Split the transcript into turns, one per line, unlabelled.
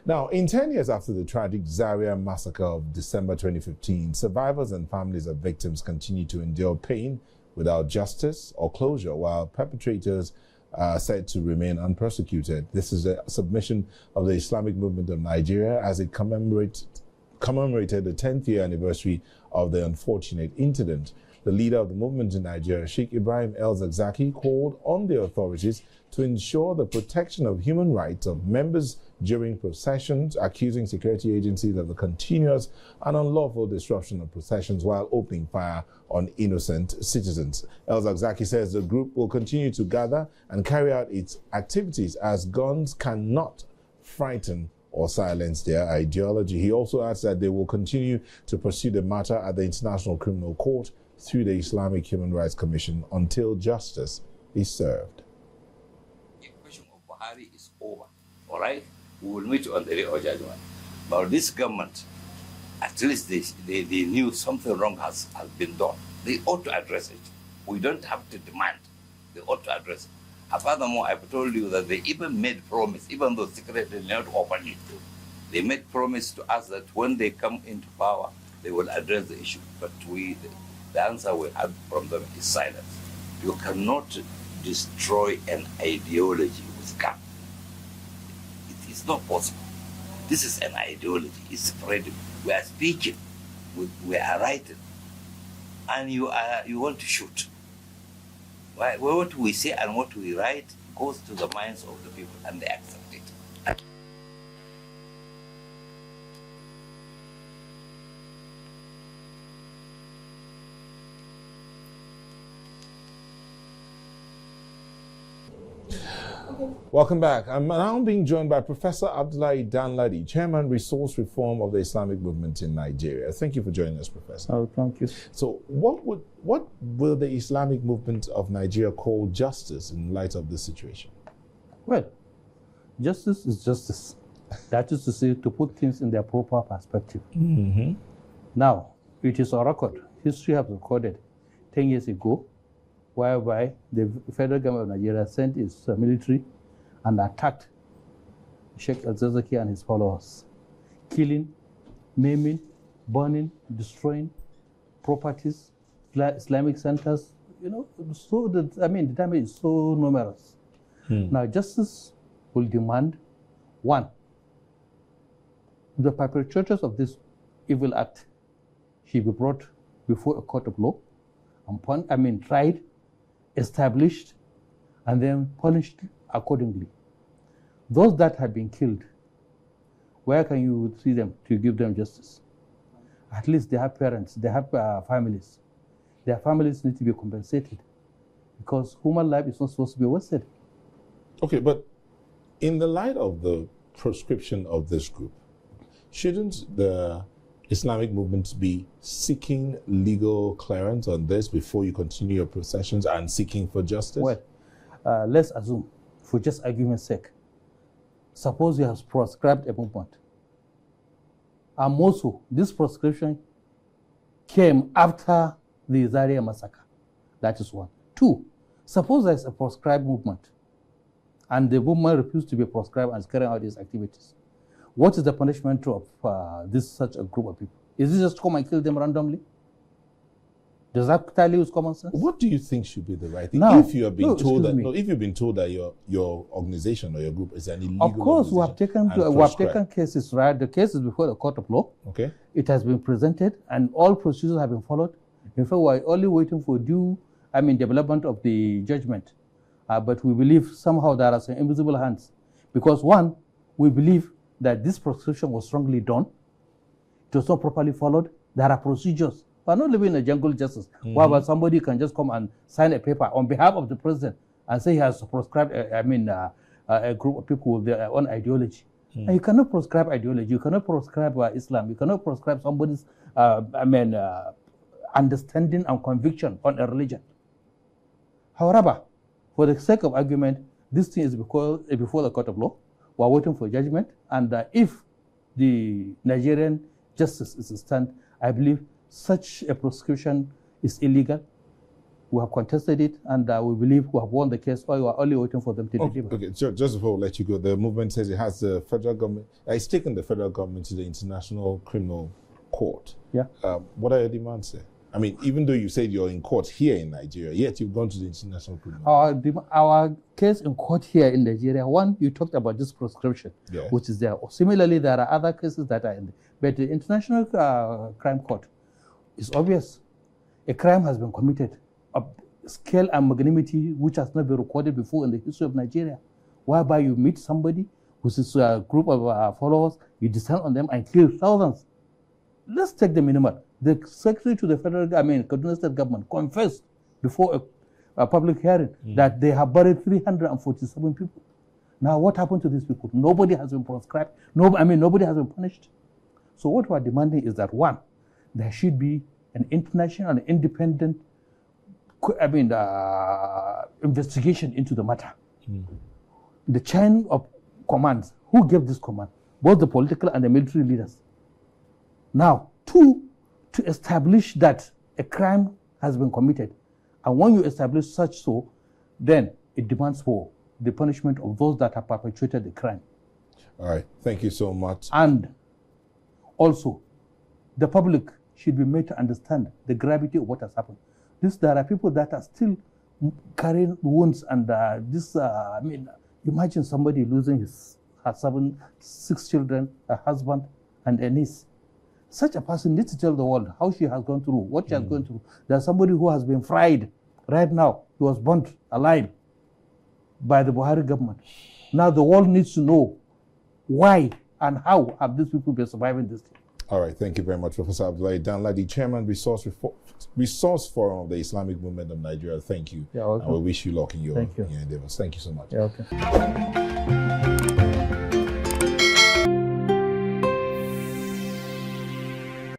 Now, in 10 years after the tragic Zaria Massacre of December 2015, survivors and families of victims continue to endure pain without justice or closure, while perpetrators are said to remain unpersecuted. This is a submission of the Islamic Movement of Nigeria as it commemorated the 10th year anniversary of the unfortunate incident. The leader of the movement in Nigeria, Sheikh Ibraheem El-Zakzaky, called on the authorities to ensure the protection of human rights of members during processions, accusing security agencies of the continuous and unlawful disruption of processions while opening fire on innocent citizens. El-Zakzaky says the group will continue to gather and carry out its activities as guns cannot frighten or silence their ideology. He also adds that they will continue to pursue the matter at the International Criminal Court through the Islamic Human Rights Commission until justice is served.
The question of Buhari is over, all right? We will meet on the day of judgment. But this government, at least they knew something wrong has been done. They ought to address it. We don't have to demand. They ought to address it. And furthermore, I've told you that they even made promise, even though secretly they not open it. They made promise to us that when they come into power, they will address the issue. But the answer we have from them is silence. You cannot destroy an ideology with gun. It is not possible. This is an ideology. It's spreading. We are speaking. We are writing. And you want to shoot. Why? What we say and what we write goes to the minds of the people and they accept it.
Welcome back. I'm now being joined by Professor Abdullahi Danladi, Chairman, Resource Reform of the Islamic Movement in Nigeria. Thank you for joining us, Professor.
Oh, thank you.
So what will the Islamic Movement of Nigeria call justice in light of this situation?
Well, justice is justice. That is to say, to put things in their proper perspective.
Mm-hmm.
Now, it is a record. History has recorded 10 years ago, whereby the federal government of Nigeria sent its military and attacked Sheikh Al-Zakzaky and his followers, killing, maiming, burning, destroying properties, Islamic centers. So the damage is so numerous. Now, justice will demand, one, the perpetrators of this evil act should be brought before a court of law and tried, established, and then punished accordingly. Those that have been killed, where can you see them to give them justice? At least they have parents, they have families. Their families need to be compensated because human life is not supposed to be wasted.
Okay, but in the light of the proscription of this group, shouldn't the Islamic movement be seeking legal clearance on this before you continue your processions and seeking for justice?
Well, let's assume, for just argument's sake, suppose you have proscribed a movement. And also, this proscription came after the Zaria Massacre. That is one. Two, suppose there's a proscribed movement and the movement refused to be proscribed and is carrying out its activities. What is the punishment of such a group of people? Is it just come and kill them randomly? Does that tell you with common sense?
What do you think should be the right thing?
Now,
if you have been told if you've been told that your organization or your group is an illegal
of course, we have taken cases, right? The case is before the court of law.
Okay.
It has been presented and all procedures have been followed. In fact, we're only waiting for development of the judgment. But we believe somehow there are some invisible hands. Because one, we believe that this proscription was wrongly done. It was not properly followed. There are procedures. We are not living in a jungle justice, whereby somebody can just come and sign a paper on behalf of the president and say he has proscribed a group of people with their own ideology. And you cannot proscribe ideology. You cannot proscribe Islam. You cannot proscribe somebody's understanding and conviction on a religion. However, for the sake of argument, this thing is before the court of law. We are waiting for judgment, and if the Nigerian justice is a stand, I believe such a proscription is illegal We have contested it, and we believe we have won the case, or we are only waiting for them to deliver.
Okay, just before we let you go, the movement says it has the federal government, it's taken the federal government to the International Criminal Court.
Yeah.
What are your demands there? I mean, even though you said you're in court here in Nigeria, yet you've gone to the International Criminal Court.
Our case in court here in Nigeria, one, you talked about this prescription, which is there. Similarly, there are other cases that are in there. But the International Crime Court is obvious. A crime has been committed of scale and magnanimity which has not been recorded before in the history of Nigeria, whereby you meet somebody with this group of followers, you descend on them and kill thousands. Let's take the minimal. The secretary to the Kaduna State government confessed before a public hearing that they have buried 347 people. Now, what happened to these people? Nobody has been proscribed. Nobody has been punished. So what we are demanding is that, one, there should be an international and independent investigation into the matter. The chain of commands, who gave this command? Both the political and the military leaders. Now, two, to establish that a crime has been committed. And when you establish such then it demands for the punishment of those that have perpetrated the crime.
All right, thank you so much.
And also, the public should be made to understand the gravity of what has happened. There are people that are still carrying wounds, and imagine somebody losing her 6 children, a husband, and a niece. Such a person needs to tell the world how she has gone through, what she has gone through. There's somebody who has been fried right now. He was burnt alive by the Buhari government. Now the world needs to know why and how have these people been surviving this thing.
All right, thank you very much, Professor Abdullahi Danladi, Chairman, Resource Forum of the Islamic Movement of Nigeria. Thank you.
Yeah, welcome.
And we wish you luck in your endeavors. Thank you so much.
Yeah, okay.